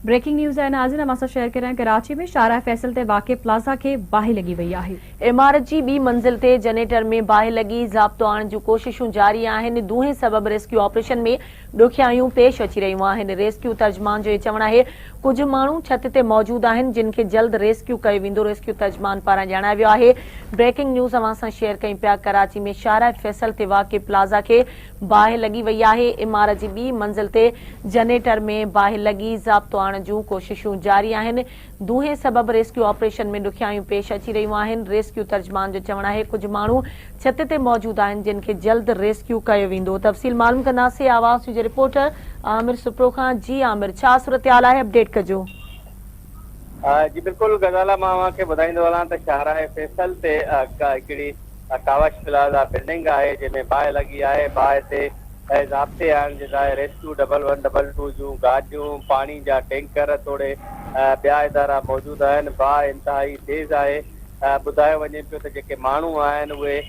Breaking news है नाज़रीन, असां शेयर कर रहे हैं कराची में शाहराह फैसल ते वाक़े प्लाज़ा के बाहि लगी वही आहे। इमारत जी ॿी मंज़िल ते जनरेटर में बाहि लगी ज़ाब्तो आणण जूं कोशिशूं जारी आहिनि। दूहें सबब रेस्क्यू ऑपरेशन में ॾुखियायूं पेश अची रहियूं आहिनि। रेस्क्यू तर्जमान जो चवणु आहे कुछ माण्हू छत ते मौजूद आहिनि जिन खे जल्द रेस्क्यू कयो वेंदो। रेस्क्यू तर्जमान पारां ॼाणायो वियो आहे। ब्रेकिंग न्यूज़ अवां सां शेयर कयूं पिया। कराची में शाहराह फैसल ते वाक़े प्लाज़ा खे बाहि लगी वही आहे। इमारत जी ॿी मंज़िल ते जनरेटर में बाहि लगी ज़ाब्तो आणण जूं कोशिशूं जारी आहिनि। दूहें सबब रेस्क्यू ऑपरेशन में ॾुखियायूं पेश अची रहियूं आहिनि। रेस्क्यू तर्जमान जो चवणु आहे कुछ माण्हू छत ते मौजूद आहिनि जिन खे जल्द रेस्क्यू कयो वेंदो। तफ़सील मालूम कंदासीं आवाज़ न्यूज़ जे रिपोर्टर आमिर सुप्रो खां। जी आमिर, छा सूरतहाल आहे, अपडेट कजो। जी बिल्कुल गज़ाला, मां अव्हांखे ॿुधाईंदो हलां त शाहराह फैसल ते हिकिड़ी कावश प्लाज़ा बिल्डिंग आहे जंहिंमें बाहि लगी आहे। बाहि ते ज़ाब्ते आणण जे लाइ रेस्क्यू 1112 जूं गाॾियूं, पाणी जा टैंकर, तोड़े ॿिया इदारा मौजूद आहिनि। बाहि इंतिहाई तेज़ आहे। ॿुधायो वञे पियो त जेके माण्हू आहिनि उहे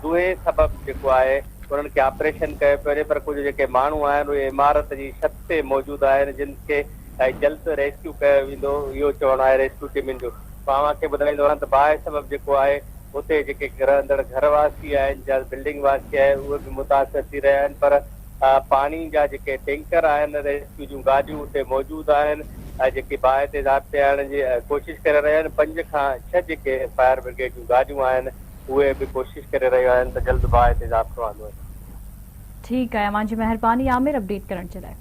दूहें सबब जेको आहे उन्हनि खे ऑपरेशन कयो पियो वञे, पर कुझु जेके माण्हू आहिनि उहे इमारत जी छत ते मौजूद आहिनि जिन खे जल्द रेस्क्यू कयो वेंदो, इहो चवणु आहे रेस्क्यू टीमुनि जो। तव्हांखे ॿुधाईंदो आहियां त बाहि सबब जेको आहे उते जेके रहंदड़ घरवासी आहिनि या बिल्डिंग वासी आहे उहे बि मुतासिर थी रहिया आहिनि, पर पाणी जा जेके टैंकर आहिनि, रेस्क्यू जूं गाॾियूं उते मौजूद आहिनि जेके बाहि ते ज़ाब्ते आणण जी कोशिशि करे रहिया आहिनि। 5 खां 6 जेके फायर ब्रिगेड जूं गाॾियूं आहिनि उहे बि कोशिशि करे रहिया आहिनि त जल्द बाहि ते ज़ाब्तो आंदो। ठीक है, अवां जी मेहरबानी आमिर अपडेट करण जे लाइ।